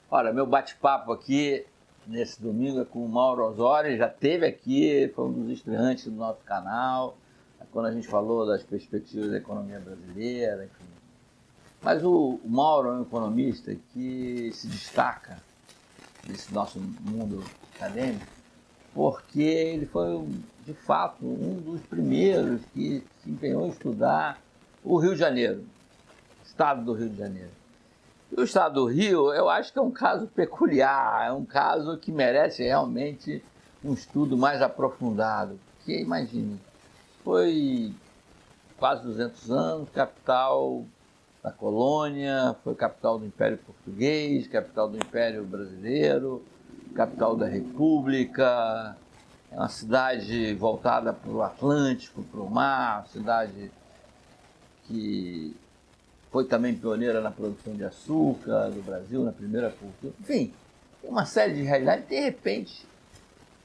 Olha, meu bate-papo aqui nesse domingo é com o Mauro Osório, já esteve aqui, foi um dos estreantes do nosso canal, quando a gente falou das perspectivas da economia brasileira, enfim. Mas o Mauro é um economista que se destaca nesse nosso mundo acadêmico, porque ele foi, de fato, um dos primeiros que se empenhou em estudar o Rio de Janeiro, o estado do Rio de Janeiro. E o estado do Rio, eu acho que é um caso peculiar, é um caso que merece realmente um estudo mais aprofundado. Porque, imagine, foi quase 200 anos, capital da colônia, foi capital do Império Português, capital do Império Brasileiro, capital da República, é uma cidade voltada para o Atlântico, para o mar, uma cidade que foi também pioneira na produção de açúcar do Brasil, na primeira cultura. Enfim, tem uma série de realidades. De repente,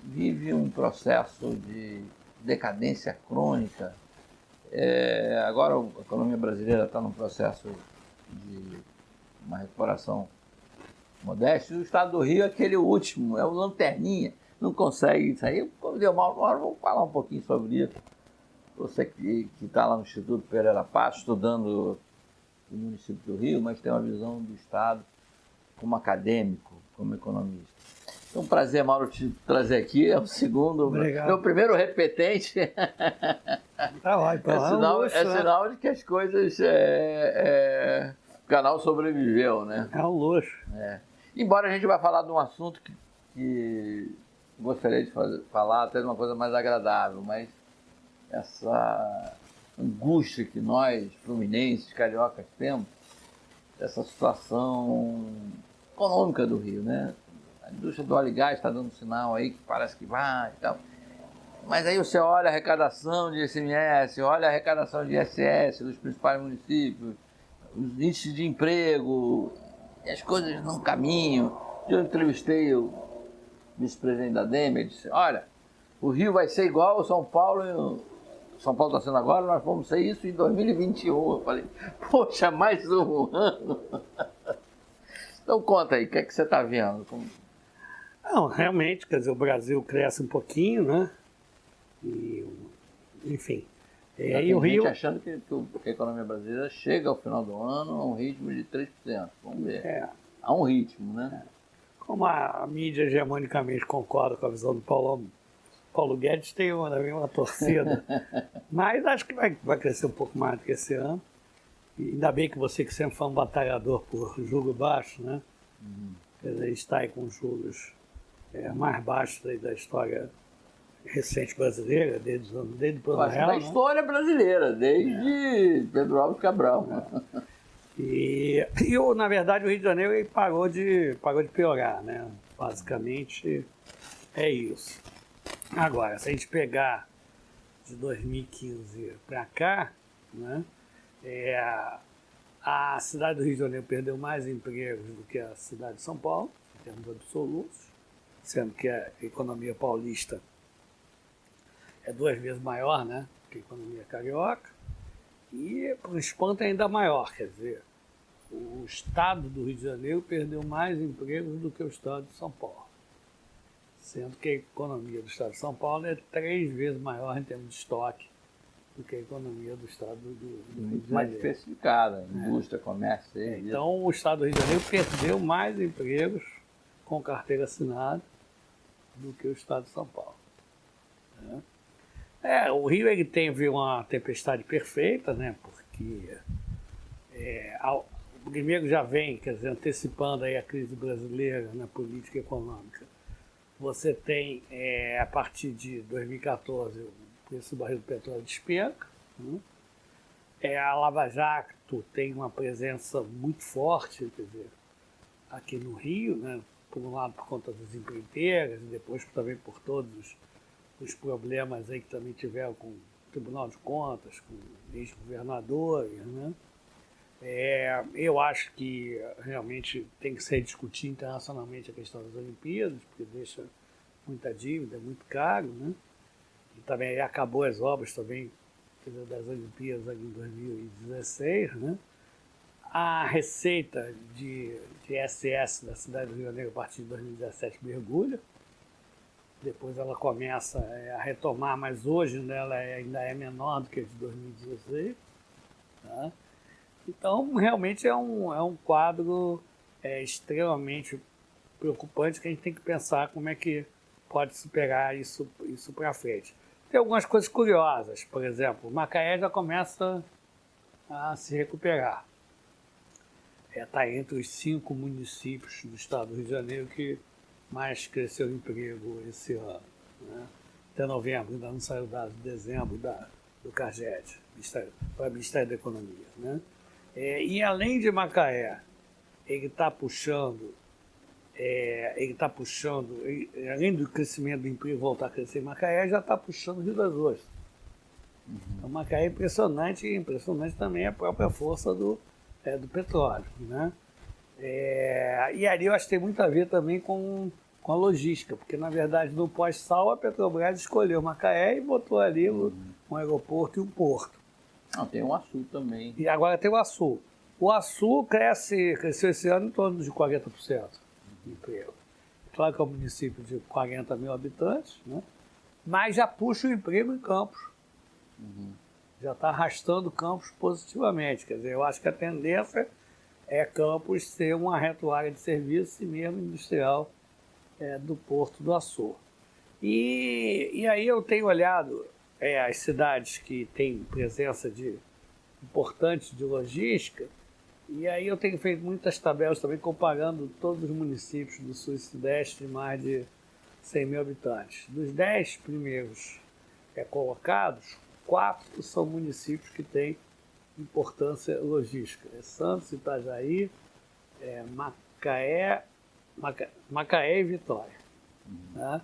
vive um processo de decadência crônica. Agora a economia brasileira está num processo de uma recuperação modesta. E o estado do Rio é aquele último, é o lanterninha, não consegue sair. Como deu mal, vamos falar um pouquinho sobre isso. Você que está lá no Instituto Pereira Passos, estudando o município do Rio, mas tem uma visão do Estado como acadêmico, como economista. É um prazer, Mauro, te trazer aqui. É o segundo, Obrigado. Meu primeiro repetente. Tá ótimo. É sinal de que as coisas... o canal sobreviveu, né? É um luxo. Embora a gente vai falar de um assunto que gostaria de falar até de uma coisa mais agradável, mas essa angústia que nós, fluminenses, cariocas, temos, essa situação econômica do Rio, né? A indústria do óleo e gás está dando sinal aí que parece que vai e tal. Mas aí você olha a arrecadação de ICMS, olha a arrecadação de ISS dos principais municípios, os índices de emprego, e as coisas não caminham. Eu entrevistei o vice-presidente da DEME e disse, olha, o Rio vai ser igual ao São Paulo, São Paulo está sendo agora, nós vamos ser isso em 2021. Eu falei, poxa, mais um ano. Então conta aí, o que é que você está vendo? Não, realmente, quer dizer, o Brasil cresce um pouquinho, né? E, enfim. E aí tem o Rio... gente achando que a economia brasileira chega ao final do ano a um ritmo de 3%. Vamos ver. A um ritmo, né? Como a mídia hegemonicamente concorda com a visão do Paulo Guedes, tem uma torcida. Mas acho que vai crescer um pouco mais do que esse ano. E ainda bem que você, que sempre foi um batalhador por juro baixo, né? Quer dizer, está aí com juros mais baixos aí da história recente brasileira, desde o Plano Real. Da história brasileira, desde Pedro Álvares Cabral. E na verdade, o Rio de Janeiro ele parou de piorar, né? Basicamente é isso. Agora, se a gente pegar de 2015 para cá, né? A cidade do Rio de Janeiro perdeu mais empregos do que a cidade de São Paulo, em termos absolutos, sendo que a economia paulista é 2 vezes maior, né, que a economia carioca, e, por espanto, é ainda maior. Quer dizer, o estado do Rio de Janeiro perdeu mais empregos do que o estado de São Paulo, sendo que a economia do estado de São Paulo é 3 vezes maior em termos de estoque do que a economia do estado do Rio de Janeiro. Mais diversificada, indústria, comércio. Então, o estado do Rio de Janeiro perdeu mais empregos com carteira assinada do que o estado de São Paulo. O Rio ele teve uma tempestade perfeita, né? Porque o primeiro já vem, quer dizer, antecipando aí a crise brasileira na política econômica. Você tem, a partir de 2014, o preço do barril do petróleo despenca. A Lava Jato tem uma presença muito forte, quer dizer, aqui no Rio, né? Por um lado por conta das empreiteiras, e depois também por todos os problemas aí que também tiveram com o Tribunal de Contas, com ex-governadores, né? Eu acho que realmente tem que se discutir internacionalmente a questão das Olimpíadas, porque deixa muita dívida, é muito caro, né? E também acabou as obras também das Olimpíadas ali em 2016, né? A receita de ISS da cidade do Rio de Janeiro a partir de 2017 mergulha. Depois ela começa a retomar, mas hoje ela ainda é menor do que a de 2016. Tá? Então, realmente é um quadro extremamente preocupante que a gente tem que pensar como é que pode superar isso para frente. Tem algumas coisas curiosas, por exemplo, Macaé já começa a se recuperar. Está entre os 5 municípios do estado do Rio de Janeiro que mais cresceu o emprego esse ano. Né? Até novembro, ainda não saiu o dado de dezembro do CAGED, para o Ministério da Economia. Né? E além de Macaé, ele está puxando, além do crescimento do emprego voltar a crescer em Macaé, já está puxando o Rio das Ostras. Então, Macaé é impressionante, e impressionante também a própria força do petróleo. Né? E ali eu acho que tem muito a ver também com a logística, porque na verdade no pós-sal a Petrobras escolheu Macaé e botou ali um aeroporto e um porto. Não, tem o Açu também. E agora tem o Açu. O Açu cresceu esse ano em torno de 40% de emprego. Claro que é um município de 40 mil habitantes, né? Mas já puxa o emprego em Campos. Já está arrastando Campos positivamente. Quer dizer, eu acho que a tendência é Campos ser uma área de serviço e mesmo industrial do Porto do Açu. E aí eu tenho olhado as cidades que têm presença importante de logística, e aí eu tenho feito muitas tabelas também comparando todos os municípios do Sul e Sudeste de mais de 100 mil habitantes. Dos 10 primeiros colocados, 4 são municípios que têm importância logística. Santos, Itajaí, Macaé e Vitória. Né?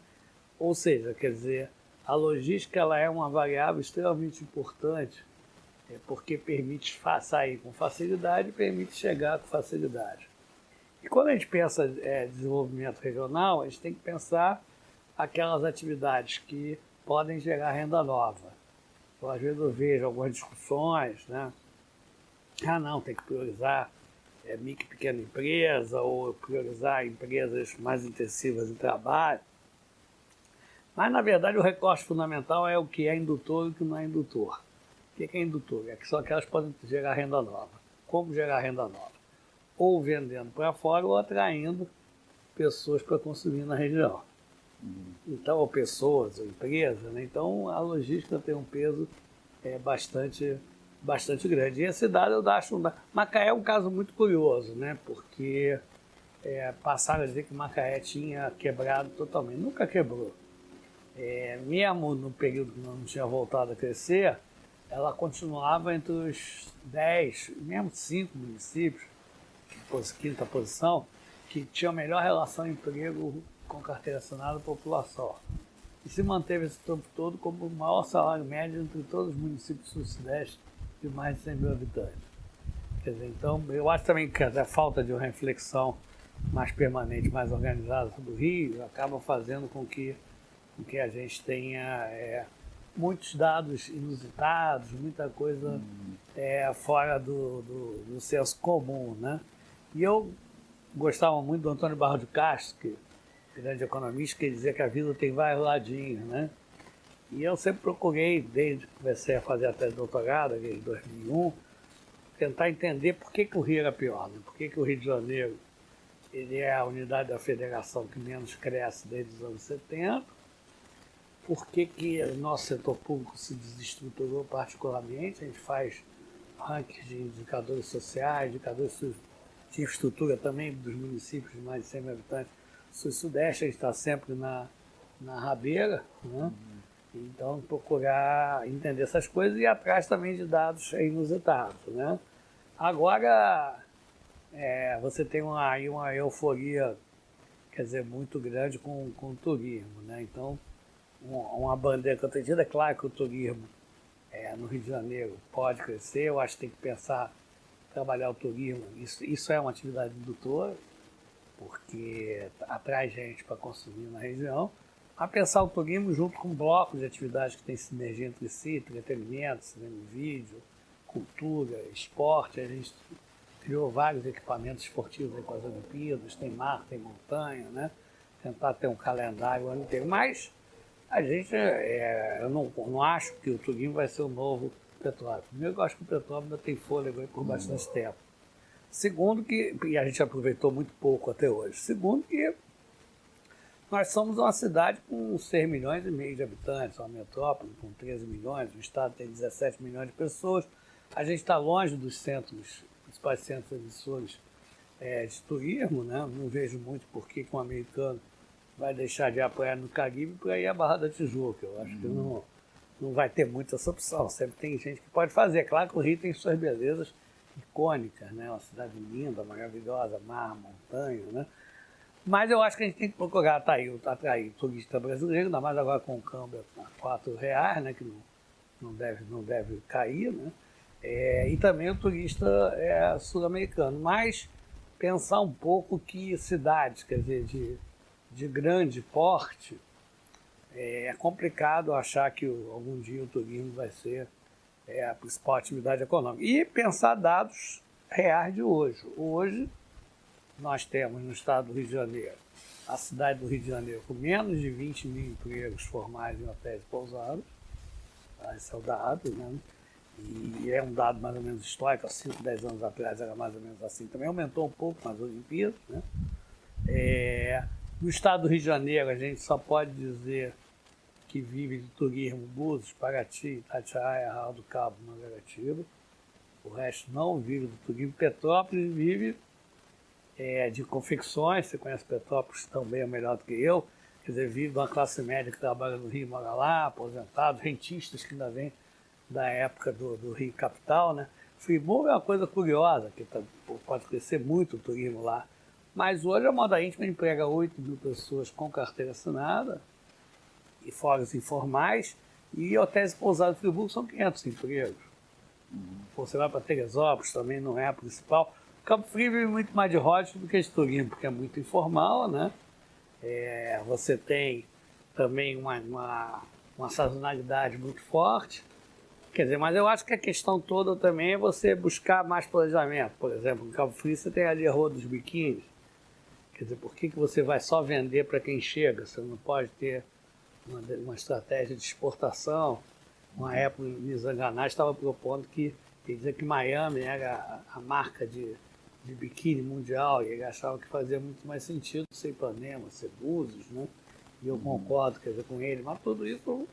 Ou seja, quer dizer, a logística ela é uma variável extremamente importante porque permite sair com facilidade e permite chegar com facilidade. E quando a gente pensa em desenvolvimento regional, a gente tem que pensar aquelas atividades que podem gerar renda nova. Então, às vezes eu vejo algumas discussões, né? Não, tem que priorizar micro e pequena empresa ou priorizar empresas mais intensivas em trabalho. Mas, na verdade, o recorte fundamental é o que é indutor e o que não é indutor. O que é indutor? É que só que elas podem gerar renda nova. Como gerar renda nova? Ou vendendo para fora ou atraindo pessoas para consumir na região. Então, ou pessoas, ou empresas, né? Então a logística tem um peso bastante grande. E a cidade, eu acho, Macaé é um caso muito curioso, né? Porque passaram a dizer que Macaé tinha quebrado totalmente. Nunca quebrou. Mesmo no período que não tinha voltado a crescer, ela continuava entre os 10, mesmo 5 municípios, quinta posição, que tinham a melhor relação de emprego com carteira assinada da população. E se manteve esse tempo todo como o maior salário médio entre todos os municípios do Sudeste de mais de 100 mil habitantes. Quer dizer, então, eu acho também que a falta de uma reflexão mais permanente, mais organizada sobre o Rio, acaba fazendo com que a gente tenha muitos dados inusitados, muita coisa fora do senso comum, né? E eu gostava muito do Antônio Barros de Castro, que grande economista, que dizia que a vida tem vários ladinhos, né? E eu sempre procurei, desde que comecei a fazer a tese de doutorado, em 2001, tentar entender por que o Rio era pior, né? Por que o Rio de Janeiro ele é a unidade da federação que menos cresce desde os anos 70, por que o nosso setor público se desestruturou particularmente, a gente faz rankings de indicadores sociais, indicadores de infraestrutura também dos municípios de mais de 100 mil habitantes, Sul e Sudeste, a gente está sempre na rabeira, né? Então, procurar entender essas coisas e ir atrás também de dados inusitados, né? Agora, você tem aí uma euforia, quer dizer, muito grande com o turismo, né? Então, uma bandeira que eu tenho tido, é claro que o turismo no Rio de Janeiro pode crescer, eu acho que tem que pensar, trabalhar o turismo, isso é uma atividade indutora, porque atrai gente para consumir na região, a pensar o turismo junto com blocos de atividades que têm sinergia entre si, entretenimento, cinema e vídeo, cultura, esporte, a gente criou vários equipamentos esportivos aí com as Olimpíadas, tem mar, tem montanha, né? Tentar ter um calendário o ano inteiro. Mas a gente, eu não acho que o turismo vai ser o novo petróleo. Primeiro, eu acho que o petróleo ainda tem fôlego aí por bastante tempo. Segundo, e a gente aproveitou muito pouco até hoje. Segundo, que nós somos uma cidade com 6 milhões e meio de habitantes, uma metrópole com 13 milhões, o estado tem 17 milhões de pessoas. A gente está longe dos principais centros emissores de turismo, né? Não vejo muito por que um americano vai deixar de ir à praia no Caribe para ir à Barra da Tijuca. Eu acho que não vai ter muita essa opção. Sempre tem gente que pode fazer. Claro que o Rio tem suas belezas icônicas, né? Uma cidade linda, maravilhosa, mar, montanha, né? Mas eu acho que a gente tem que procurar atrair turista brasileiro, ainda mais agora com o câmbio a R$4, né? Que não deve cair, né? E também o turista sul-americano. Mas pensar um pouco que cidades, quer dizer, de grande porte, é complicado achar que algum dia o turismo vai ser a principal atividade econômica. E pensar dados reais de hoje. Hoje, nós temos no estado do Rio de Janeiro, a cidade do Rio de Janeiro, com menos de 20 mil empregos formais em hotéis e pousadas. Esse é o dado, né? E é um dado mais ou menos histórico, há 5, 10 anos atrás era mais ou menos assim. Também aumentou um pouco com as Olimpíadas, né? No estado do Rio de Janeiro, a gente só pode dizer que vive de turismo Búzios, Paraty, Itatiaia, Arraial do Cabo, Mangaratiba. O resto não vive do turismo. Petrópolis vive de confecções. Você conhece Petrópolis também, é melhor do que eu. Quer dizer, vive de uma classe média que trabalha no Rio, mora lá, aposentados, rentistas que ainda vêm da época do Rio Capital, né? Friburgo é uma coisa curiosa, que pode crescer muito o turismo lá. Mas hoje a moda íntima emprega 8 mil pessoas com carteira assinada, e fora os informais, e hotéis e pousadas de Friburgo são 500 empregos. Você vai para Teresópolis, também não é a principal. Cabo Frio vive muito mais de hostel do que de turismo, porque é muito informal, né? Você tem também uma sazonalidade muito forte. Quer dizer, mas eu acho que a questão toda também é você buscar mais planejamento. Por exemplo, em Cabo Frio você tem ali a Rua dos Biquínis. Quer dizer, por que você vai só vender para quem chega? Você não pode ter uma estratégia de exportação. Uma época, o Nizanganás estava propondo que dizia que Miami era a marca de biquíni mundial, e ele achava que fazia muito mais sentido ser Ipanema, ser Búzios, né? E eu concordo, quer dizer, com ele, mas tudo isso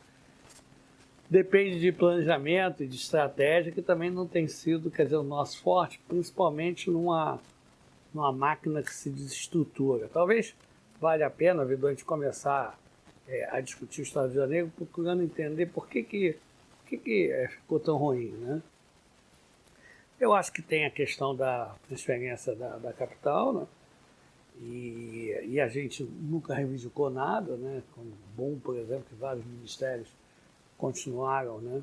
depende de planejamento e de estratégia, que também não tem sido, quer dizer, o nosso forte, principalmente numa máquina que se desestrutura. Talvez valha a pena, Vidor, a gente começar a discutir o Estado de Janeiro, procurando entender por que ficou tão ruim, né? Eu acho que tem a questão da transferência da capital, né? E a gente nunca reivindicou nada, né? Como bom, por exemplo, que vários ministérios continuaram, né?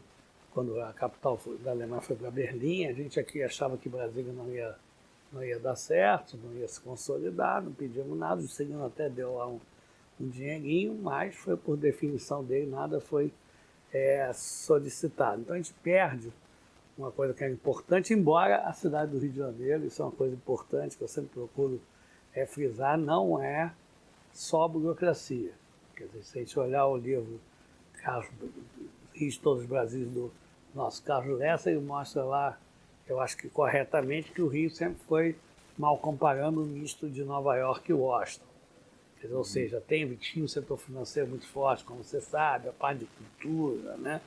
Quando a capital da Alemanha foi para Berlim, a gente aqui achava que Brasília não ia dar certo, não ia se consolidar, não pedimos nada, o Segundo até deu lá um dinheirinho, mas foi por definição dele, nada foi solicitado. Então a gente perde uma coisa que é importante, embora a cidade do Rio de Janeiro, isso é uma coisa importante que eu sempre procuro frisar, não é só burocracia. Quer dizer, se a gente olhar o livro Rios de Todos os Brasis do nosso Carlos Lessa, ele mostra lá, eu acho que corretamente, que o Rio sempre foi, mal comparando, um misto de Nova York e Washington. Quer dizer, ou seja, tinha um setor financeiro muito forte, como você sabe, a parte de cultura, né?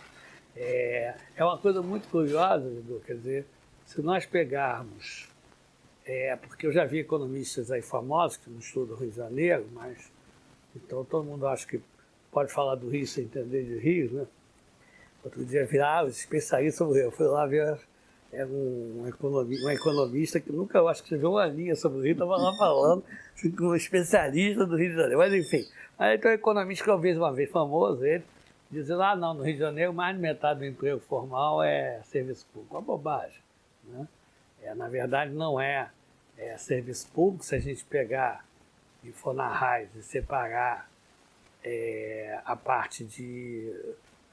É uma coisa muito curiosa, Edu, quer dizer, se nós pegarmos, porque eu já vi economistas aí famosos que não estudam o Rio de Janeiro, mas então todo mundo acha que pode falar do Rio sem entender de Rio, né? Outro dia viraram especialista sobre o Rio, eu fui lá ver um economista que nunca, eu acho que escreveu uma linha sobre o Rio, estava lá falando com um especialista do Rio de Janeiro, mas enfim. Aí tem um economista que eu vi uma vez famoso, ele, dizendo, não, no Rio de Janeiro mais de metade do emprego formal é serviço público. Uma bobagem, né? Na verdade, não é serviço público. Se a gente pegar e for na raiz e separar a parte de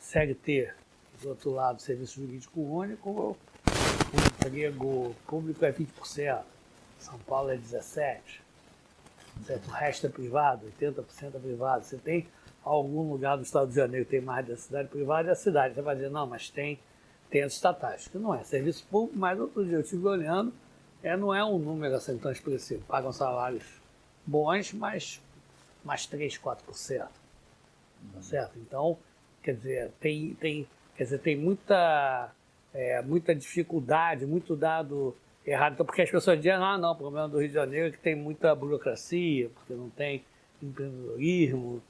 CLT, do outro lado, serviço jurídico único, emprego público é 20%, São Paulo é 17%, certo? O resto é privado, 80% é privado. Você tem algum lugar do Estado de Janeiro que tem mais da cidade privada e a cidade. Você vai dizer, não, mas tem as estatais, que não é serviço público, mas outro dia eu estive olhando, não é um número assim tão expressivo. Pagam salários bons, mas mais 3%, 4%. Tá certo? Então, quer dizer, tem muita dificuldade, muito dado errado. Então, porque as pessoas dizem, não, o problema do Rio de Janeiro é que tem muita burocracia, porque não tem empreendedorismo,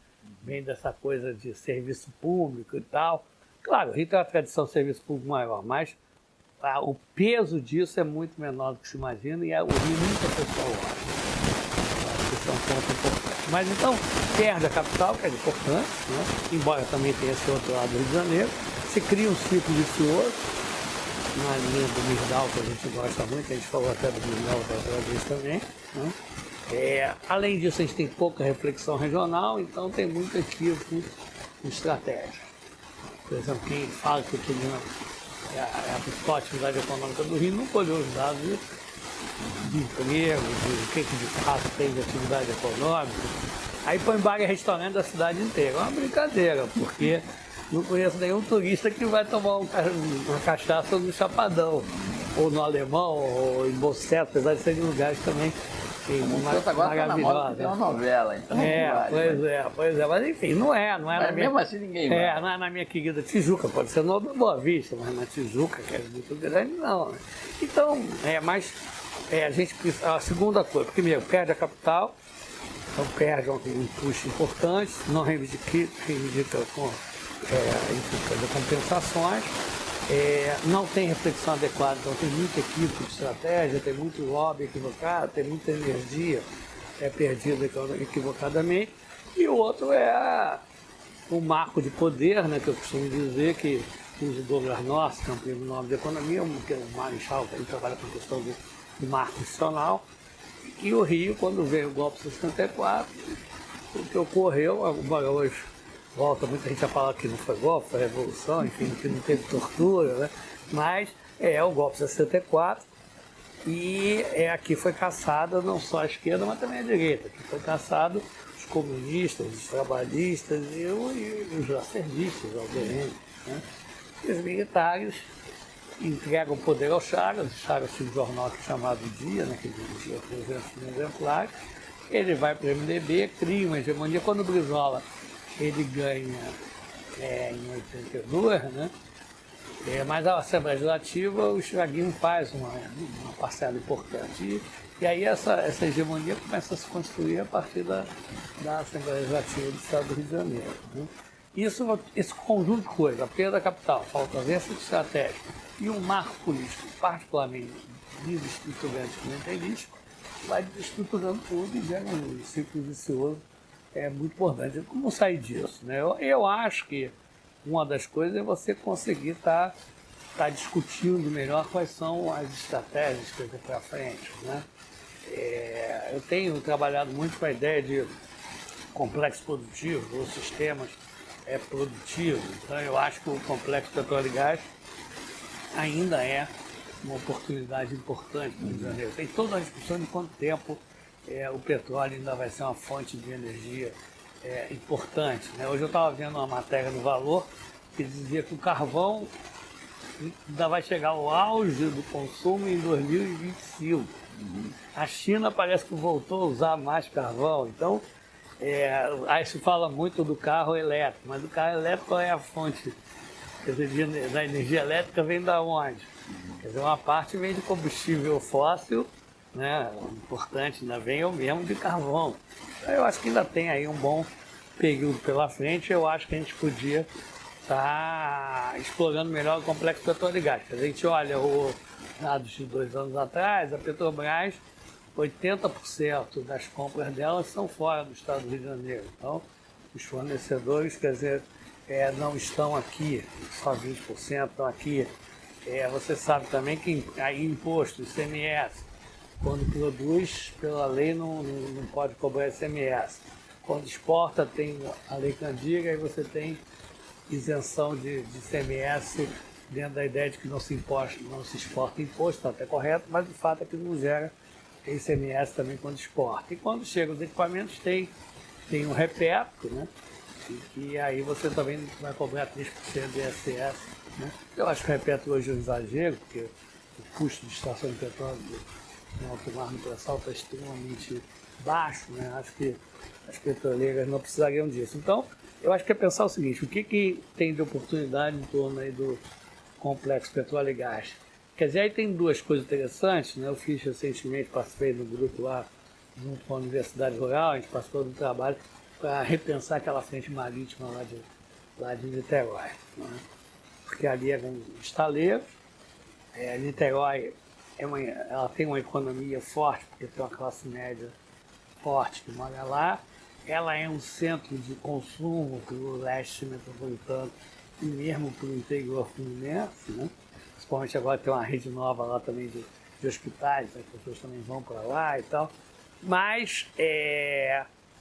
vem dessa coisa de serviço público e tal. Claro, o Rio tem uma tradição de serviço público maior, mas o peso disso é muito menor do que se imagina e o Rio muita pessoa acha. Isso é um ponto importante. Mas então, perde a capital, que é importante, né? Embora também tenha esse outro lado do Rio de Janeiro, se cria um ciclo vicioso, na linha do Mirdal, que a gente gosta muito, que a gente falou até do Mirdal da outra vez também, né? Além disso, a gente tem pouca reflexão regional, então tem muito equívoco em estratégia. Por exemplo, quem fala que o Turismo é a principal atividade econômica do Rio, nunca olhou os dados de emprego, de o que de fato tem de atividade econômica. Aí põe bar e restaurante da cidade inteira. É uma brincadeira, porque não conheço nenhum turista que vai tomar uma cachaça no Chapadão, ou no Alemão, ou em Bosseto, apesar de serem lugares também maravilhosos. Tem uma novela, então. Pois é, mas enfim, não é mas na mesmo assim ninguém vai. Não é na minha querida Tijuca, pode ser no Boa Vista, mas na Tijuca, que é muito grande, não. Né? Então, a gente precisa. A segunda coisa, primeiro, perde a capital, então perde um custo importante, não reivindica com fazer compensações, não tem reflexão adequada, então tem muita equipe de estratégia, tem muito lobby equivocado, tem muita energia perdida equivocadamente, e o outro é o marco de poder, né, que eu costumo dizer que o Douglas North, que é um prêmio Nobel de Economia, que é um marechal, que ele trabalha com a questão do marco institucional, e o Rio, quando veio o golpe de 64, o que ocorreu, hoje volta, muita gente a falar que não foi golpe, foi revolução, enfim, que não teve tortura, né? Mas o golpe de 64 e aqui foi caçada não só a esquerda, mas também a direita, que foi caçado os comunistas, os trabalhistas e os lacervistas, obviamente, né? E os militares entregam o poder ao Chagas, o Chagas tinha um jornal aqui chamado Dia, né, que dirigia 300 mil exemplares, ele vai para o MDB, cria uma hegemonia. Quando o Brizola ele ganha em 82, né? Mas a Assembleia Legislativa, o Chaguinho faz uma parcela importante. E aí essa hegemonia começa a se construir a partir da Assembleia Legislativa do Estado do Rio de Janeiro. Né? Esse conjunto de coisas, a perda da capital, falta ausência de estratégia e um marco político particularmente desestruturante clientelístico, vai desestruturando tudo e gera um ciclo vicioso muito importante. Como sair disso? Né? Eu acho que uma das coisas é você conseguir estar discutindo melhor quais são as estratégias que eu para frente. Né? Eu tenho trabalhado muito com a ideia de complexos produtivos ou sistemas produtivos. Então eu acho que o complexo petróleo e gás ainda é uma oportunidade importante no Rio de Janeiro. Tem toda a discussão de quanto tempo o petróleo ainda vai ser uma fonte de energia importante. Né? Hoje eu estava vendo uma matéria do Valor que dizia que o carvão ainda vai chegar ao auge do consumo em 2025. A China parece que voltou a usar mais carvão. Então, aí se fala muito do carro elétrico, mas o carro elétrico qual é a fonte? Quer dizer, da energia elétrica vem da onde? Quer dizer, uma parte vem de combustível fóssil, né? O importante ainda vem o mesmo de carvão. Eu acho que ainda tem aí um bom período pela frente. Eu acho que a gente podia estar explorando melhor o complexo petróleo e gás. A gente olha os dados de 2 anos atrás, a Petrobras, 80% das compras delas são fora do estado do Rio de Janeiro. Então, os fornecedores, quer dizer, não estão aqui, só 20% estão aqui. Você sabe também que aí imposto, ICMS, quando produz, pela lei, não pode cobrar ICMS. Quando exporta, tem a Lei Candiga e você tem isenção de ICMS dentro da ideia de que não se exporta imposto, está até correto, mas o fato é que não gera ICMS também quando exporta. E quando chega os equipamentos, tem um reperto, né? E aí você também vai cobrar 3% de ISS. Né? Eu acho que o reperto hoje é um exagero, porque o custo de extração de petróleo no alto mar no pré-sal está extremamente baixo, né? Acho que as petroleiras não precisariam disso. Então, eu acho que é pensar o seguinte: o que tem de oportunidade em torno aí do complexo petróleo e gás? Quer dizer, aí tem duas coisas interessantes, né? Eu fiz recentemente, participei do grupo lá, junto com a Universidade Rural, a gente participou do trabalho para repensar aquela frente marítima lá de Niterói. Né? Porque ali é um estaleiro, Niterói ela tem uma economia forte, porque tem uma classe média forte que mora lá. Ela é um centro de consumo para o leste metropolitano e mesmo para o interior fluminense, né? Principalmente agora tem uma rede nova lá também de hospitais, as pessoas também vão para lá e tal. Mas,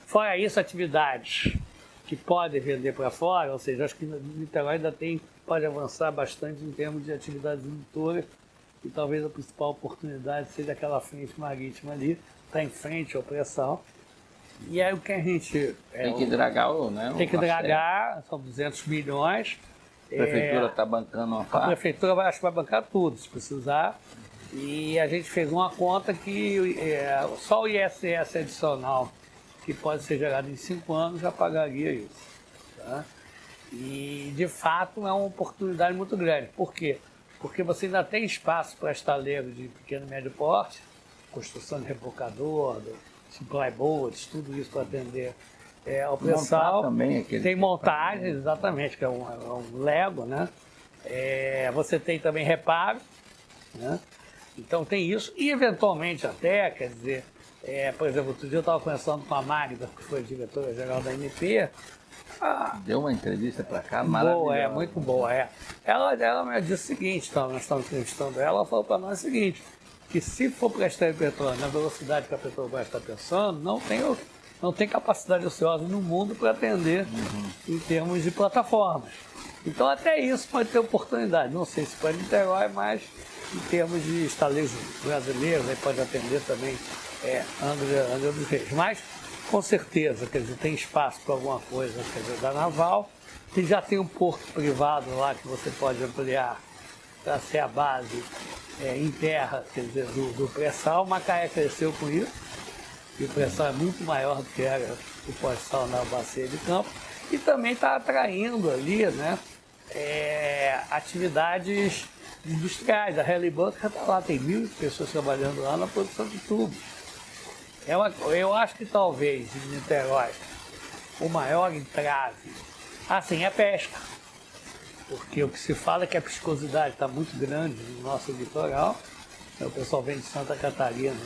fora isso, atividades que podem vender para fora, ou seja, acho que Niterói ainda pode avançar bastante em termos de atividades indutoras e talvez a principal oportunidade seja aquela frente marítima ali, está em frente ao pré-sal. E aí o que a gente... Tem que dragar, né? Tem que dragar, são 200 milhões. A prefeitura está bancando uma parte? A prefeitura acho que vai bancar tudo, se precisar. E a gente fez uma conta que só o ISS adicional, que pode ser gerado em 5 anos, já pagaria isso. Tá? E, de fato, é uma oportunidade muito grande. Por quê? Porque você ainda tem espaço para estaleiro de pequeno e médio porte, construção de rebocador, supply boats, tudo isso para atender ao pré-sal. Tem montagens, exatamente, que é um Lego, né? Você tem também reparo, né? Então tem isso, e eventualmente até, quer dizer, por exemplo, outro dia eu estava conversando com a Magda, que foi diretora-geral da MP. Deu uma entrevista para cá, maravilhosa. Boa, muito boa, Ela me disse o seguinte, então, nós estamos entrevistando ela falou para nós o seguinte, que se for para extrair petróleo na velocidade que a Petrobras está pensando, não tem capacidade ociosa no mundo para atender em termos de plataformas. Então até isso pode ter oportunidade, não sei se para Niterói, mas em termos de estaleiros brasileiros, aí pode atender também Angra dos Reis. Mas com certeza, quer dizer, tem espaço para alguma coisa, quer dizer, da naval, que já tem um porto privado lá que você pode ampliar para ser a base em terra, quer dizer, do pré-sal. Macaé cresceu com isso, e o pré-sal é muito maior do que era o pós-sal na bacia de Campos, e também está atraindo ali, né, atividades industriais. A Halliburton está lá, tem 1.000 pessoas trabalhando lá na produção de tubos. Eu acho que talvez em Niterói o maior entrave, assim, é pesca. Porque o que se fala é que a piscosidade está muito grande no nosso litoral. O pessoal vem de Santa Catarina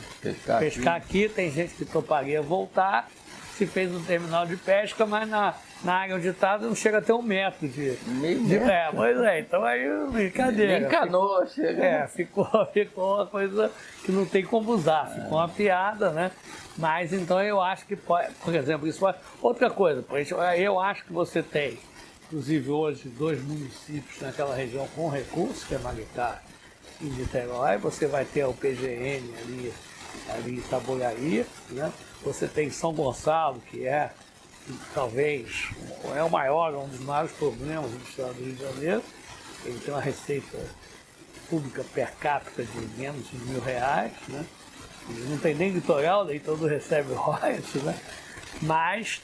pescar aqui. Tem gente que toparia voltar. Se fez um terminal de pesca, mas na área onde está não chega a ter 1 metro de... Meio metro? Pois então aí brincadeira. Nem canoa chega. Ficou uma coisa que não tem como usar. Ficou uma piada, né? Mas então eu acho que pode, por exemplo, isso pode... Outra coisa, eu acho que você tem, inclusive hoje, 2 municípios naquela região com recursos, que é Maricá e Niterói. Você vai ter a UPGN ali em Itaboraí, né? Você tem São Gonçalo, que talvez o maior, um dos maiores problemas do estado do Rio de Janeiro. Ele tem uma receita pública per capita de menos de R$1.000, né? Ele não tem nem litoral, nem todo recebe royalties, né? Mas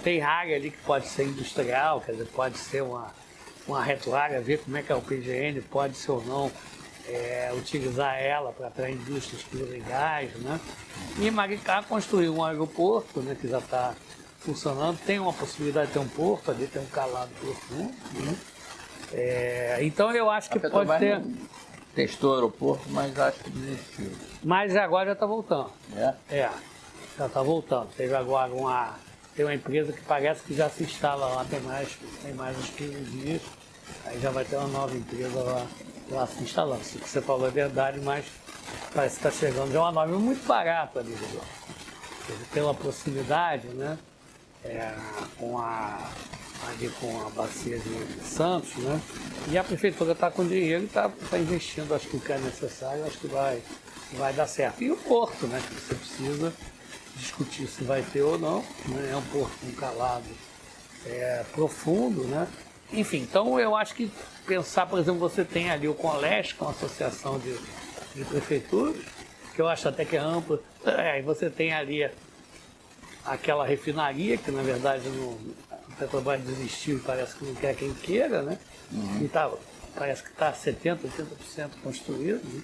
tem área ali que pode ser industrial, quer dizer, pode ser uma retroárea, ver como é que a UPGN pode ser ou não utilizar ela para atrair indústrias que usam gás, né? E Maricá construiu um aeroporto, né, que já está funcionando, tem uma possibilidade de ter um porto ali, tem um calado profundo, né? Então eu acho que pode ter... Testou o aeroporto, mas acho que desistiu. Mas agora já está voltando. Já está voltando. Teve agora tem uma empresa que parece que já se instala lá, tem mais uns 15 dias, aí já vai ter uma nova empresa lá se instalando. Isso que você falou é verdade, mas parece que está chegando já uma nova, muito barata ali, pela proximidade, né? Com a ali com a bacia de Santos, né? E a prefeitura está com dinheiro e está investindo, acho que o que é necessário, acho que vai dar certo. E o porto, né? Que você precisa discutir se vai ter ou não, né? É um porto com calado profundo, né? Enfim, então eu acho que pensar, por exemplo, você tem ali o Conleste, que é uma associação de prefeituras, que eu acho até que é ampla, e você tem ali aquela refinaria, que na verdade a Petrobras desistiu e parece que não quer quem queira, né? E parece que está 70%, 80% construído. Né?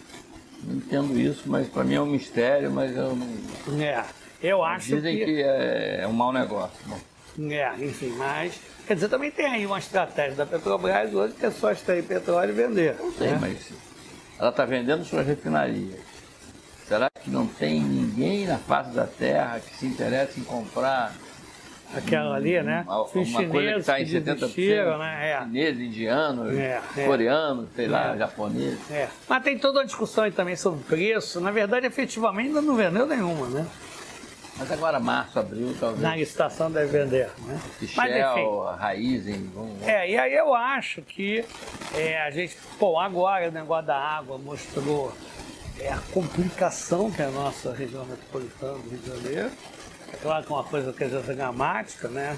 Não entendo isso, mas para mim é um mistério, mas eu não... Eu acho Dizem que é um mau negócio. Bom. Enfim, mas... Quer dizer, também tem aí uma estratégia da Petrobras hoje que é só extrair petróleo e vender. Não sei, mas ela está vendendo suas refinarias. Será que não tem ninguém na face da Terra que se interessa em comprar aquela ali, né? Uma coisa que está em 70%, né? Chineses, indianos, coreanos, sei lá, japoneses. Mas tem toda uma discussão aí também sobre preço. Na verdade, efetivamente, ainda não vendeu nenhuma, né? Mas agora março, abril, talvez. Na licitação deve vender, né? Shell, Raizen, e aí eu acho que a gente... agora o negócio da água mostrou a complicação que é a nossa região metropolitana do Rio de Janeiro. É claro que é uma coisa que é dramática, né?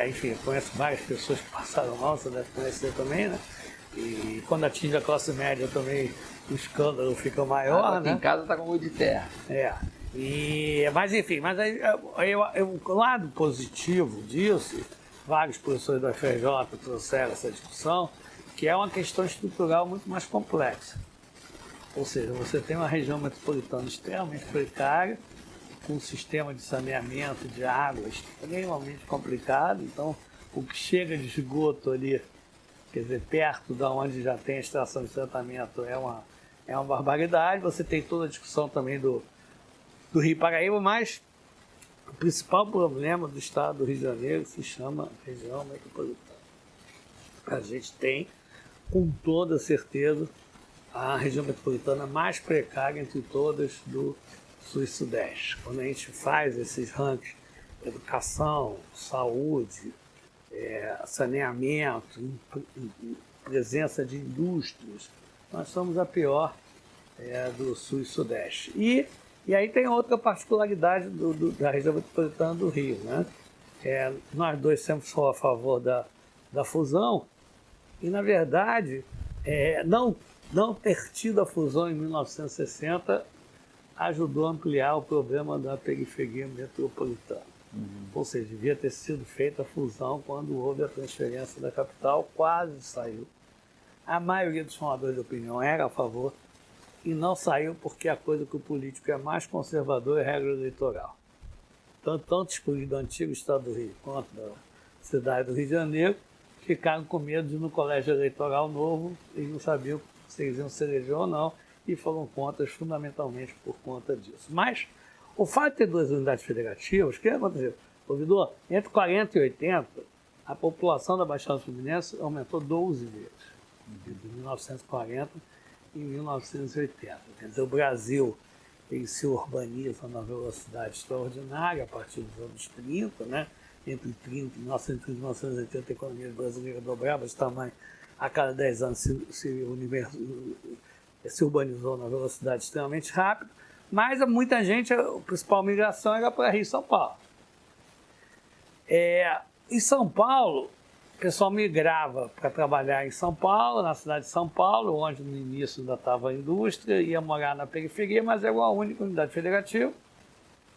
Enfim, eu conheço várias pessoas que passaram mal, você deve conhecer também, né? E quando atinge a classe média também o escândalo fica maior, né? Em casa está com muito de terra. Mas enfim, o lado positivo disso, vários professores da FRJ trouxeram essa discussão, que é uma questão estrutural muito mais complexa. Ou seja, você tem uma região metropolitana extremamente precária, com um sistema de saneamento de água extremamente complicado, então o que chega de esgoto ali, quer dizer, perto de onde já tem a estação de tratamento é uma barbaridade. Você tem toda a discussão também do Rio Paraíba, mas o principal problema do estado do Rio de Janeiro se chama região metropolitana. A gente tem, com toda certeza, a região metropolitana mais precária entre todas do Sul e Sudeste. Quando a gente faz esses rankings, educação, saúde, saneamento, presença de indústrias, nós somos a pior do Sul e Sudeste. E aí tem outra particularidade da região metropolitana do Rio, né? Nós dois sempre somos a favor da fusão e, na verdade, não ter tido a fusão em 1960 ajudou a ampliar o problema da periferia metropolitana. Ou seja, devia ter sido feita a fusão quando houve a transferência da capital, quase saiu. A maioria dos formadores de opinião era a favor e não saiu porque a coisa que o político é mais conservador é regra eleitoral. Tanto os políticos do antigo Estado do Rio quanto da cidade do Rio de Janeiro ficaram com medo de ir no colégio eleitoral novo e não sabiam se eles iam se eleger ou não, e foram contra fundamentalmente por conta disso. Mas o fato de ter duas unidades federativas, o que aconteceu? Ouvidor, entre 40 e 80, a população da Baixada Fluminense aumentou 12 vezes, entre 1940 e 1980. Quer dizer, o Brasil ele se urbaniza numa velocidade extraordinária a partir dos anos 30, né? Entre 1980 a economia brasileira dobrava de tamanho, a cada 10 anos se urbanizou na velocidade extremamente rápida, mas muita gente, a principal migração era para Rio e São Paulo. Em São Paulo, o pessoal migrava para trabalhar em São Paulo, na cidade de São Paulo, onde no início ainda estava a indústria, ia morar na periferia, mas era a única unidade federativa.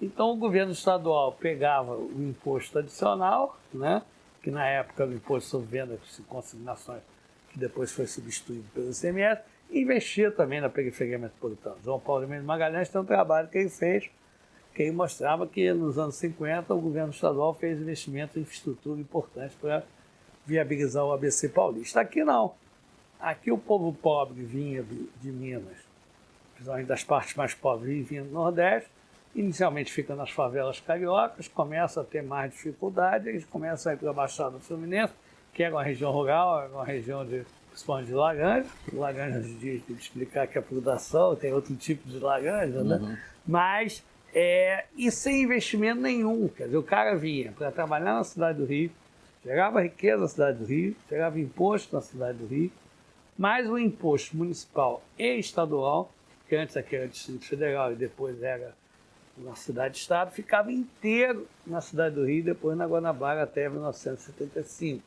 Então o governo estadual pegava o imposto adicional, né, que na época era o imposto sobre vendas e consignações, que depois foi substituído pelo ICMS, e investia também na periferia metropolitana. João Paulo Mendes Magalhães tem um trabalho que ele fez, que ele mostrava que nos anos 50 o governo estadual fez investimentos em infraestrutura importantes para viabilizar o ABC paulista. Aqui não. Aqui o povo pobre vinha de Minas, principalmente das partes mais pobres, vinha do Nordeste, inicialmente fica nas favelas cariocas, começa a ter mais dificuldade, eles começam a ir para a Baixada Fluminense, que era uma região rural, era uma região principalmente de laranja. Laranja, a gente tem que explicar que é produção, tem outro tipo de laranja, né? Mas, e sem investimento nenhum. Quer dizer, o cara vinha para trabalhar na cidade do Rio, Gerava riqueza na cidade do Rio, gerava imposto na cidade do Rio, mas o imposto municipal e estadual, que antes aqui era Distrito Federal e depois era na cidade-estado, ficava inteiro na cidade do Rio, depois na Guanabara até 1975.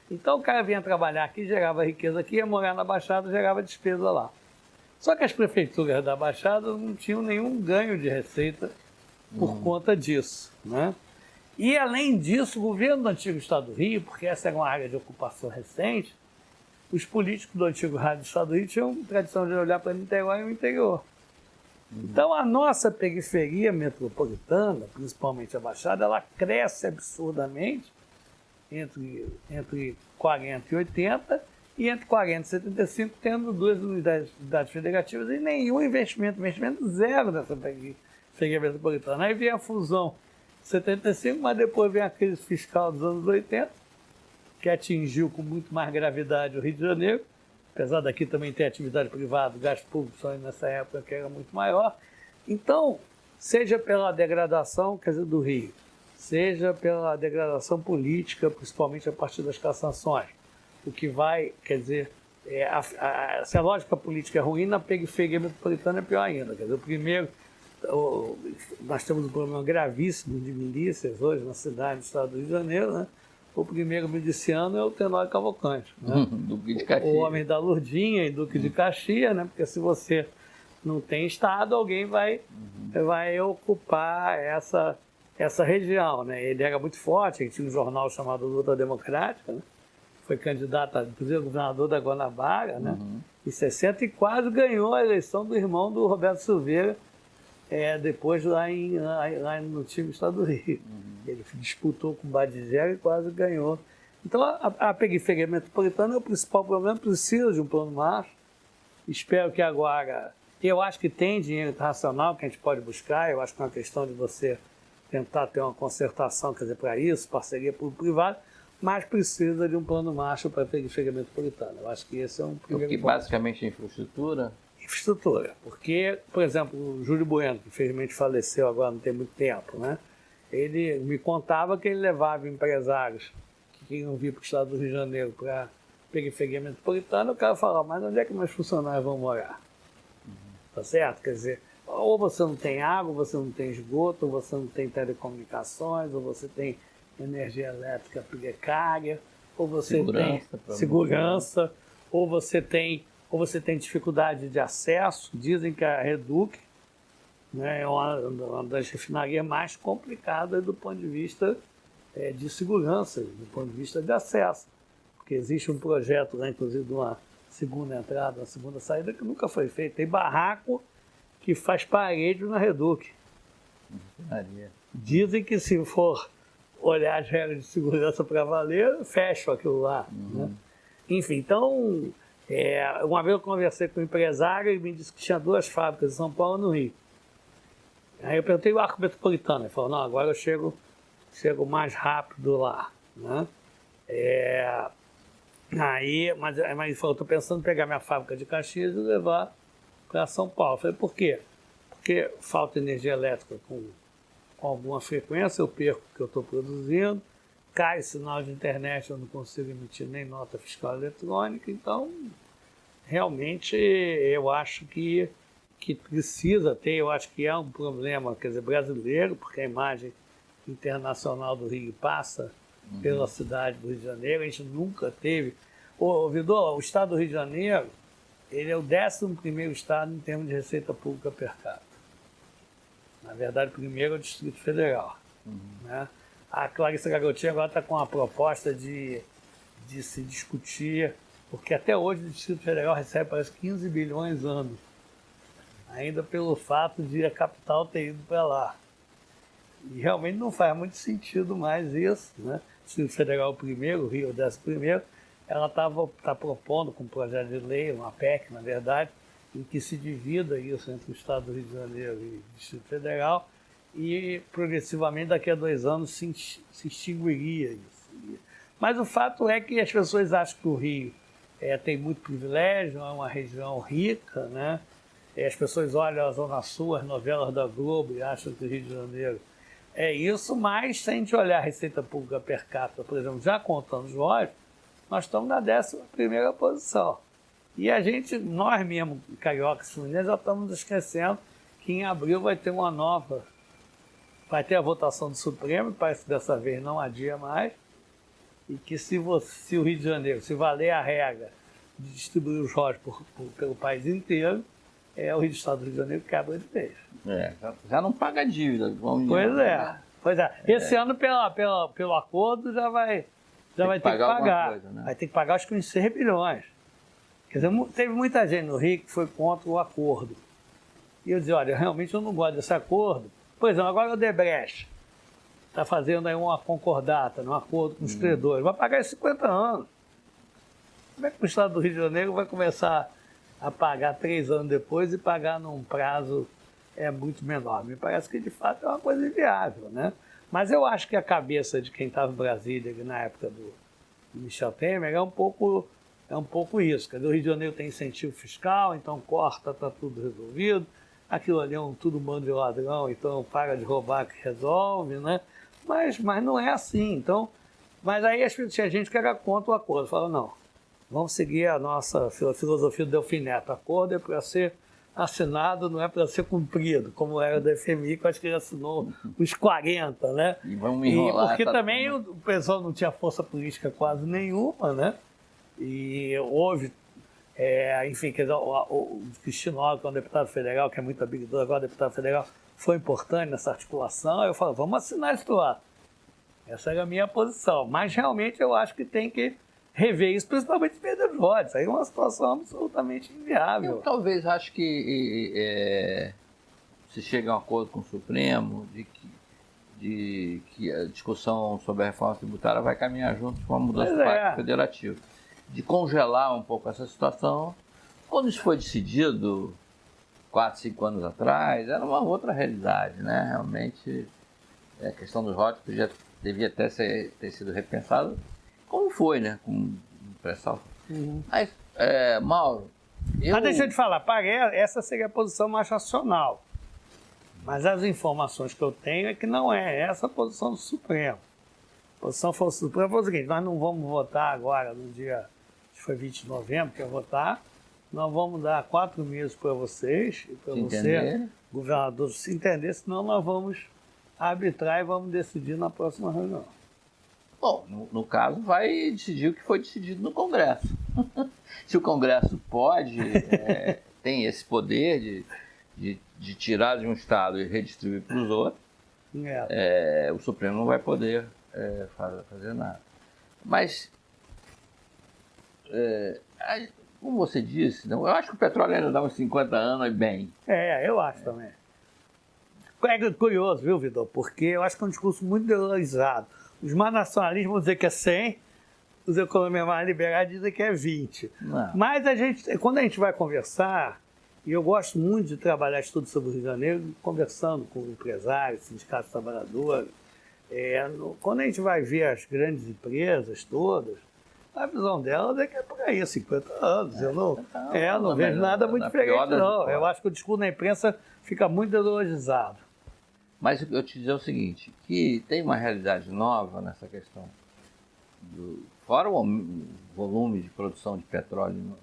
Então o cara vinha trabalhar aqui, gerava riqueza aqui, ia morar na Baixada, gerava despesa lá. Só que as prefeituras da Baixada não tinham nenhum ganho de receita por conta disso, né? E além disso, o governo do antigo Estado do Rio, porque essa era uma área de ocupação recente, os políticos do antigo Rádio do Estado do Rio tinham tradição de olhar para Niterói e o interior. Então a nossa periferia metropolitana, principalmente a Baixada, ela cresce absurdamente entre 40 e 80 e entre 40 e 75, tendo 2 unidades federativas e nenhum investimento zero nessa periferia metropolitana. Aí vem a fusão em 75, mas depois vem a crise fiscal dos anos 80, que atingiu com muito mais gravidade o Rio de Janeiro, apesar daqui também ter atividade privada, o gasto público só nessa época que era muito maior. Então, seja pela degradação, quer dizer, do Rio, seja pela degradação política, principalmente a partir das cassações, o que vai, quer dizer, se a lógica política é ruim, na periferia metropolitana é pior ainda. Quer dizer, primeiro, nós temos um problema gravíssimo de milícias hoje na cidade do Estado do Rio de Janeiro, né? O primeiro miliciano é o Tenório Cavalcante, né? Duque de Caxias. O homem da Lourdinha e Duque de Caxias, né? Porque se você não tem Estado, alguém vai ocupar essa região, né? Ele era muito forte, ele tinha um jornal chamado Luta Democrática, né? Foi candidato, inclusive, a governador da Guanabara, né? Em 60, e quase ganhou a eleição do irmão do Roberto Silveira, depois lá no time do Estado do Rio. Ele disputou com o Badigera e quase ganhou. Então, a periferia metropolitana é o principal problema, precisa de um plano Marshall. Espero que agora... Eu acho que tem dinheiro internacional que a gente pode buscar, eu acho que é uma questão de você tentar ter uma concertação, quer dizer, para isso, parceria público-privada, mas precisa de um plano Marshall para a periferia metropolitana. Eu acho que esse é um primeiro ponto. Basicamente é infraestrutura? Infraestrutura, porque, por exemplo, o Júlio Bueno, que infelizmente faleceu agora não tem muito tempo, né? Ele me contava que ele levava empresários que queriam vir para o Estado do Rio de Janeiro para a periferia metropolitana, o cara falava, mas onde é que meus funcionários vão morar? Tá certo? Quer dizer, ou você não tem água, ou você não tem esgoto, ou você não tem telecomunicações, ou você tem energia elétrica precária, ou você tem segurança, ou você tem dificuldade de acesso. Dizem que a Reduc, né, é uma das refinarias mais complicadas do ponto de vista de segurança, do ponto de vista de acesso. Porque existe um projeto lá, inclusive, de uma segunda entrada, uma segunda saída, que nunca foi feito. Tem barraco que faz parede na Reduc. Dizem que se for olhar as regras de segurança para valer, fecham aquilo lá. Né? Enfim, então... uma vez eu conversei com um empresário e me disse que tinha 2 fábricas em São Paulo e no Rio. Aí eu perguntei o arco metropolitano. Ele falou, não, agora eu chego mais rápido lá. Né? Mas ele falou, estou pensando em pegar minha fábrica de Caxias e levar para São Paulo. Eu falei, por quê? Porque falta energia elétrica com alguma frequência, eu perco o que eu estou produzindo, cai sinal de internet, eu não consigo emitir nem nota fiscal eletrônica, então realmente eu acho que precisa ter, eu acho que é um problema, quer dizer, brasileiro, porque a imagem internacional do Rio passa pela cidade do Rio de Janeiro, a gente nunca teve... Vidor, o estado do Rio de Janeiro, ele é o 11º estado em termos de receita pública per capita. Na verdade, o primeiro é o Distrito Federal, né? A Clarissa Garotinho agora está com a proposta de se discutir, porque até hoje o Distrito Federal recebe, parece, 15 bilhões ano, ainda pelo fato de a capital ter ido para lá. E realmente não faz muito sentido mais isso, né? O Distrito Federal é o primeiro, o Rio é o 11º, ela está propondo com um projeto de lei, uma PEC, na verdade, em que se divida isso entre o Estado do Rio de Janeiro e o Distrito Federal, e progressivamente daqui a 2 anos se extinguiria isso. Mas o fato é que as pessoas acham que o Rio tem muito privilégio, é uma região rica, né? As pessoas olham a Zona Sul, as novelas da Globo, e acham que o Rio de Janeiro É isso, mas se a gente olhar a receita pública per capita, por exemplo, já contando os royalties, nós estamos na 11ª posição. E a gente, nós mesmos, cariocas fluminenses, já estamos esquecendo que em abril vai ter vai ter a votação do Supremo, parece que dessa vez não adia mais, e que se o Rio de Janeiro, se valer a regra de distribuir os royalties pelo país inteiro, o Estado do Rio de Janeiro quebra de vez. Já não paga dívida. Pois é. Esse ano, pelo acordo, já vai ter que pagar. Coisa, né? Vai ter que pagar, acho que uns 6 bilhões. Quer dizer, teve muita gente no Rio que foi contra o acordo. E eu dizia, olha, realmente eu não gosto desse acordo. Por exemplo, agora o Odebrecht está fazendo aí uma concordata, um acordo com os credores. Vai pagar 50 anos. Como é que o Estado do Rio de Janeiro vai começar a pagar 3 anos depois e pagar num prazo muito menor? Me parece que, de fato, é uma coisa inviável, né? Mas eu acho que a cabeça de quem estava em Brasília na época do Michel Temer é um pouco isso. Quer dizer, o Rio de Janeiro tem incentivo fiscal, então corta, está tudo resolvido. Aquilo ali é tudo bando de ladrão, então para de roubar que resolve, né? Mas não é assim. Então, mas aí tinha gente que era contra o acordo. Falou, não, vamos seguir a nossa filosofia do Delfim Neto. Acordo é para ser assinado, não é para ser cumprido, como era do FMI, que eu acho que ele assinou os 40, né? E vamos enrolar. Porque também o pessoal não tinha força política quase nenhuma, né? E houve, enfim, quer dizer, o Cristino Alves, que é um deputado federal, que é muito habilidoso agora, deputado federal, foi importante nessa articulação. Aí eu falo, vamos assinar isso lá. Essa era a minha posição. Mas realmente eu acho que tem que rever isso, principalmente perder os royalties. Aí é uma situação absolutamente inviável. Eu talvez acho que se chega a um acordo com o Supremo de que a discussão sobre a reforma tributária vai caminhar junto com a mudança do Pacto Federativo. De congelar um pouco essa situação. Quando isso foi decidido 4, 5 anos atrás, era uma outra realidade, né? Realmente, a questão dos royalties devia até ter sido repensada, como foi, né? Com o pré-sal. Mas, Mauro... Mas deixa eu te falar, essa seria a posição mais racional. Mas as informações que eu tenho é que não é essa a posição do Supremo. A posição do Supremo foi o seguinte, nós não vamos votar agora no dia, acho que foi 20 de novembro que ia votar, nós vamos dar 4 meses para vocês, e para você, governador, se entender, senão nós vamos arbitrar e vamos decidir na próxima reunião. Bom, no caso vai decidir o que foi decidido no Congresso. Se o Congresso tem esse poder de tirar de um Estado e redistribuir para os outros, o Supremo não vai poder fazer nada. Mas, como você disse, eu acho que o petróleo ainda dá uns 50 anos e bem. Eu acho também. É curioso, viu, Vitor? Porque eu acho que é um discurso muito ideologizado. Os mais nacionalistas vão dizer que é 100, os economistas mais liberais dizem que é 20. Não. Mas quando a gente vai conversar, e eu gosto muito de trabalhar estudo sobre o Rio de Janeiro, conversando com empresários, sindicatos trabalhadores, quando a gente vai ver as grandes empresas todas, a visão delas é que é por aí, 50 anos. Eu não vejo nada muito diferente, não. Eu acho que o discurso na imprensa fica muito ideologizado. Mas eu te dizer o seguinte, que tem uma realidade nova nessa questão. Fora o volume de produção de petróleo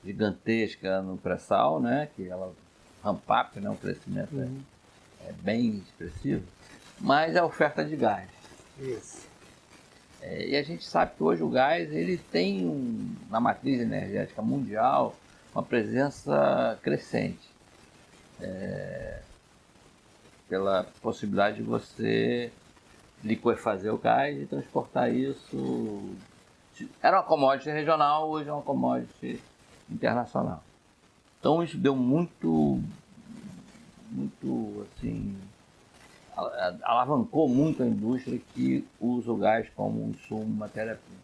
gigantesca no pré-sal, né, que ela ramp-up, né, o crescimento é bem expressivo, mas a oferta de gás. Isso. E a gente sabe que hoje o gás ele tem, na matriz energética mundial, uma presença crescente. Pela possibilidade de você liquefazer o gás e transportar isso. Era uma commodity regional, hoje é uma commodity internacional. Então isso deu muito assim, alavancou muito a indústria que usa o gás como insumo, matéria-prima.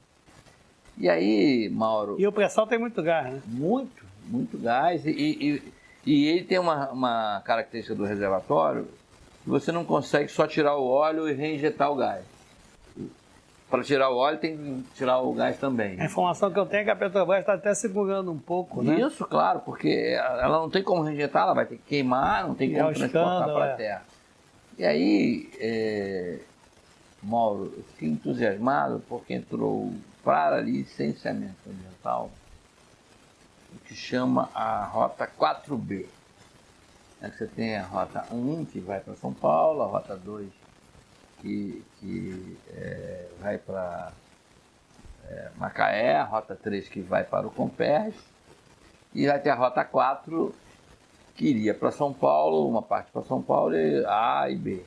E aí, Mauro... E o pré-sal tem muito gás, né? Muito gás. E ele tem uma característica do reservatório que você não consegue só tirar o óleo e reinjetar o gás. Para tirar o óleo tem que tirar o gás também. A informação que eu tenho é que a Petrobras está até segurando um pouco, né? Isso, claro, porque ela não tem como reinjetar, ela vai ter que queimar, não tem como transportar para a terra. E aí, Mauro, eu fiquei entusiasmado porque entrou para a licenciamento ambiental o que chama a Rota 4B. Você tem a Rota 1, que vai para São Paulo, a Rota 2, que vai para Macaé, a Rota 3, que vai para o Comperj, e vai ter a Rota 4, que iria para São Paulo, uma parte para São Paulo, A e B.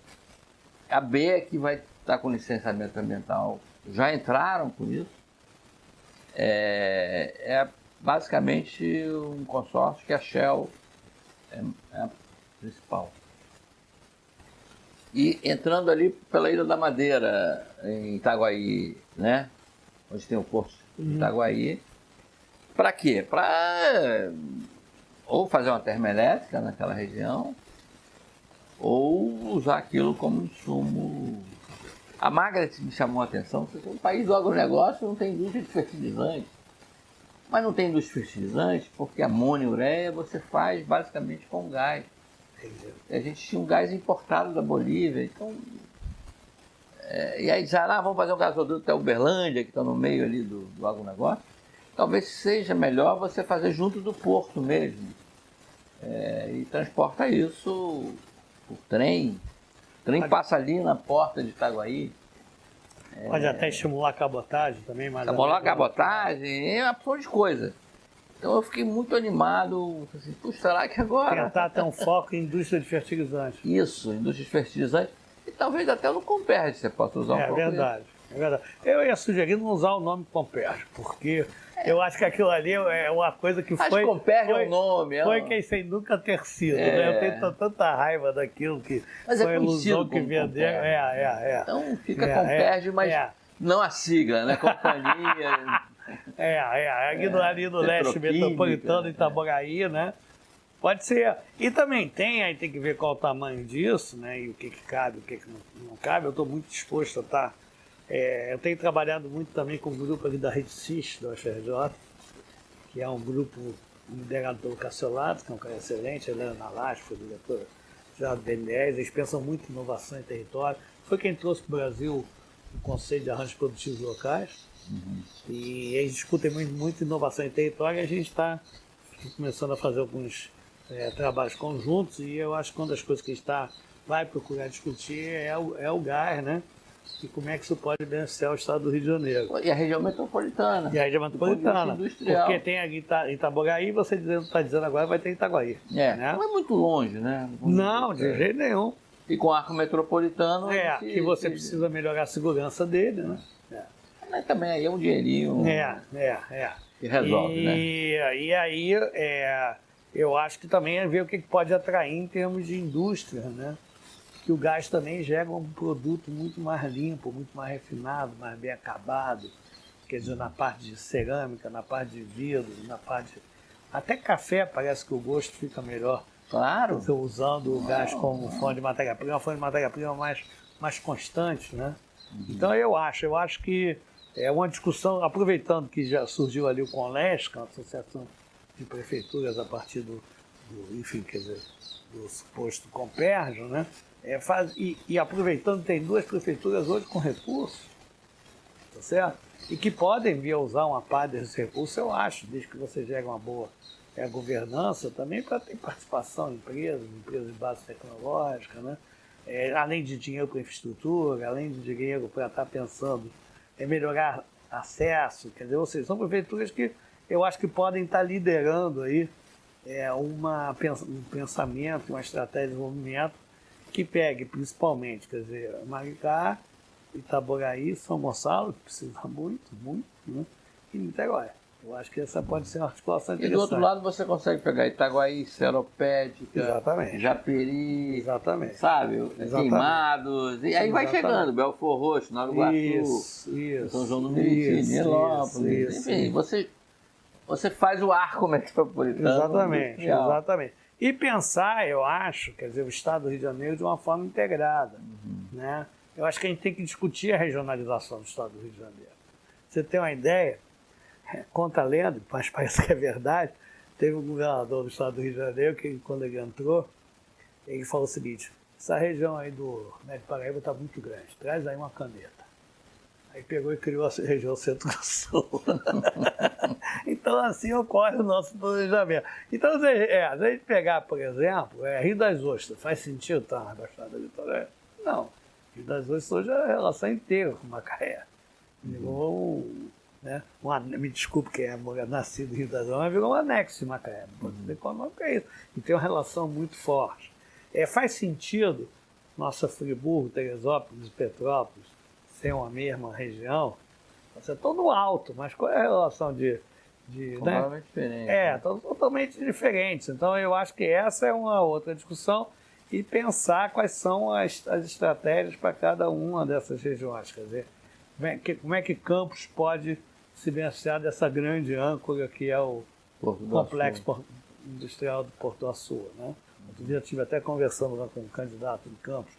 A B é que vai estar com licenciamento ambiental, já entraram com isso, é basicamente um consórcio que a Shell é a principal. E entrando ali pela Ilha da Madeira, em Itaguaí, né? Onde tem o Porto de Itaguaí. Para quê? Para ou fazer uma termoelétrica naquela região, ou usar aquilo como insumo. A Margaret me chamou a atenção, porque o país do agronegócio não tem indústria de fertilizante. Mas não tem indústria de fertilizante porque amônia e ureia você faz basicamente com gás. A gente tinha um gás importado da Bolívia, então... e aí disseram, vamos fazer um gasoduto até Uberlândia, que está no meio ali do agronegócio. Talvez seja melhor você fazer junto do porto mesmo. E transporta isso por trem. O trem passa ali na porta de Itaguaí. Pode até estimular a cabotagem também. Estimular a cabotagem, é uma porção de coisa. Então eu fiquei muito animado, assim, puxa, será que agora... Tentar ter um foco em indústria de fertilizantes. Isso, indústria de fertilizantes. E talvez até no Comperj você possa usar um pouco. É verdade. Eu ia sugerir não usar o nome Comperj, porque eu acho que aquilo ali é uma coisa que foi... Mas Comperj é o nome. Foi quem sem nunca ter sido, né? Eu tenho tanta raiva daquilo que mas foi a ilusão que venderam. Então fica Comperj, mas não a sigla, né? Companhia... ali no leste metropolitano, Itaboraí, né? Pode ser. E também tem que ver qual o tamanho disso, né? E o que cabe, o que não cabe. Eu estou muito disposto a estar. Eu tenho trabalhado muito também com o grupo ali da Rede CIS, da UFRJ, que é um grupo liderado pelo Cassiolato, que é um cara excelente, Helena Nalasco, foi diretor já do BNDES. Eles pensam muito em inovação em território. Foi quem trouxe para o Brasil o conceito de arranjos produtivos locais. E eles discutem muito inovação em território, e a gente está começando a fazer alguns trabalhos conjuntos, e eu acho que uma das coisas que a gente vai procurar discutir é o gás, né? E como é que isso pode beneficiar o estado do Rio de Janeiro. E a região metropolitana. Porque tem aqui Itaboraí, você está dizendo agora vai ter Itaguaí. Né? Não é muito longe, né? Não, de jeito nenhum. E com arco metropolitano... que você precisa melhorar a segurança dele, né? Mas também aí é um dinheirinho que resolve, né? E aí, eu acho que também é ver o que pode atrair em termos de indústria, né? Que o gás também gera um produto muito mais limpo, muito mais refinado, mais bem acabado. Quer dizer, na parte de cerâmica, na parte de vidro, na parte... Até café parece que o gosto fica melhor. Claro. Usando o gás como fonte de matéria-prima, uma fonte de matéria-prima mais constante, né? Então eu acho que é uma discussão, aproveitando que já surgiu ali o Conlesc, a associação de prefeituras a partir do suposto Comperj, né? E aproveitando, tem 2 prefeituras hoje com recursos, tá certo? E que podem vir a usar uma parte desses recursos, eu acho, desde que você gere uma boa governança também, para ter participação em empresas de base tecnológica, né? Além de dinheiro para infraestrutura, além de dinheiro para estar pensando em melhorar acesso, quer dizer, ou seja, são prefeituras que eu acho que podem estar liderando aí um pensamento, uma estratégia de desenvolvimento que pegue principalmente, quer dizer, Maricá, Itaboraí, São Gonçalo, que precisa muito, né? E Niterói. Eu acho que essa pode ser uma articulação interessante. E do outro lado você consegue pegar Itaguaí, Seropédica, exatamente, Japeri, exatamente, sabe? Exatamente. Queimados, e aí vai chegando, Belfor Roxo, Nova Iguaçu, São João do Meriti, Nilópolis, enfim, você faz o arco metropolitano. Exatamente. E pensar, eu acho, quer dizer, o estado do Rio de Janeiro de uma forma integrada, né? Eu acho que a gente tem que discutir a regionalização do estado do Rio de Janeiro. Você tem uma ideia? Conta a lenda, mas parece que é verdade, teve um governador do estado do Rio de Janeiro que, quando ele entrou, ele falou o seguinte: essa região aí do Médio Paraíba está muito grande, traz aí uma caneta. Aí pegou e criou a região Centro-Sul. Então assim ocorre o nosso planejamento. Então, se a gente pegar, por exemplo, Rio das Ostras, faz sentido estar na Baixada Litoral? Não. Rio das Ostras hoje é a relação inteira com Macaé. Né? Me desculpe quem é nascido em Rio das Ostras, mas virou um anexo de Macaé. Não pode ser econômico, é isso. E tem uma relação muito forte. Faz sentido nossa Friburgo, Teresópolis e Petrópolis ser uma mesma região? Você está no alto, mas qual é a relação de totalmente diferente. Totalmente diferentes. Então eu acho que essa é uma outra discussão e pensar quais são as estratégias para cada uma dessas regiões. Quer dizer, como é que Campos pode se beneficiar dessa grande âncora que é o Complexo Industrial do Porto do Açu, né? Outro dia eu estive até conversando lá com um candidato de Campos,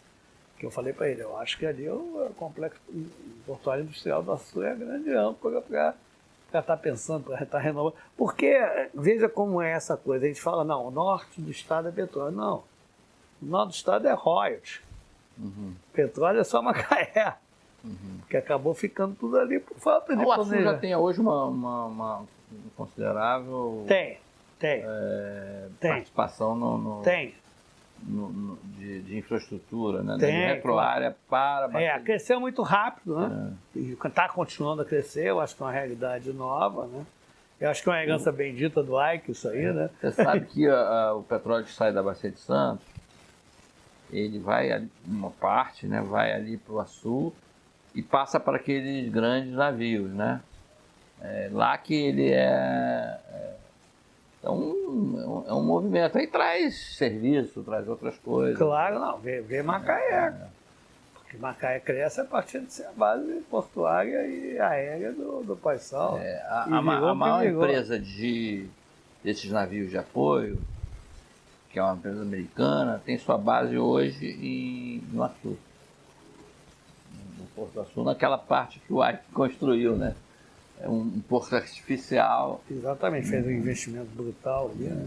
que eu falei para ele, eu acho que ali o Complexo Portuário Industrial do Açu é a grande âncora para estar pensando, para estar renovando. Porque, veja como é essa coisa, a gente fala, não, o norte do estado é petróleo. Não, o norte do estado é royalties. Petróleo é só Macaé. Que acabou ficando tudo ali por falta de planejamento. O Açu já tem hoje uma considerável participação de infraestrutura, né? Tem, de retroárea para... cresceu muito rápido, né? E está continuando a crescer, eu acho que é uma realidade nova, né? Eu acho que é uma herança bendita do Ike, isso aí, né? Você sabe que o petróleo que sai da Bacia de Santos, ele vai ali, uma parte, né? Vai ali para o Açu e passa para aqueles grandes navios, né? Lá que ele é um movimento. Aí traz serviço, traz outras coisas. Claro, não, vê Macaé. Porque Macaé cresce a partir de ser a base portuária e aérea do Paisal. A maior empresa desses navios de apoio, que é uma empresa americana, tem sua base hoje no Açu. No Porto do Açu, naquela parte que o Ike construiu, né? É um porto artificial. Exatamente, fez um investimento brutal ali, né?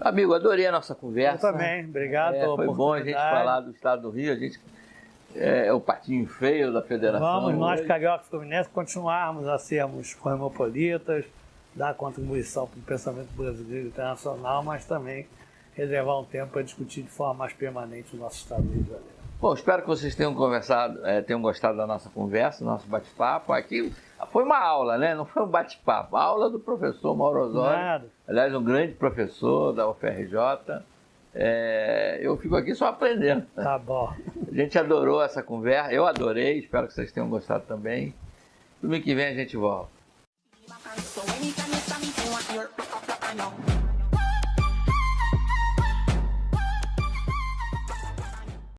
Amigo, adorei a nossa conversa. Eu também, obrigado pela oportunidade. Foi bom a gente falar do estado do Rio, a gente é o patinho feio da federação. Vamos, nós, Carioca Fluminense, continuarmos a sermos cosmopolitas, dar contribuição para o pensamento brasileiro e internacional, mas também reservar um tempo para discutir de forma mais permanente o nosso estado do Rio de Janeiro. Bom, espero que vocês tenham gostado da nossa conversa, do nosso bate-papo. Aqui foi uma aula, né? Não foi um bate-papo. A aula do professor Mauro Osório. Aliás, um grande professor da UFRJ. Eu fico aqui só aprendendo. Tá bom. A gente adorou essa conversa. Eu adorei. Espero que vocês tenham gostado também. Domingo que vem a gente volta.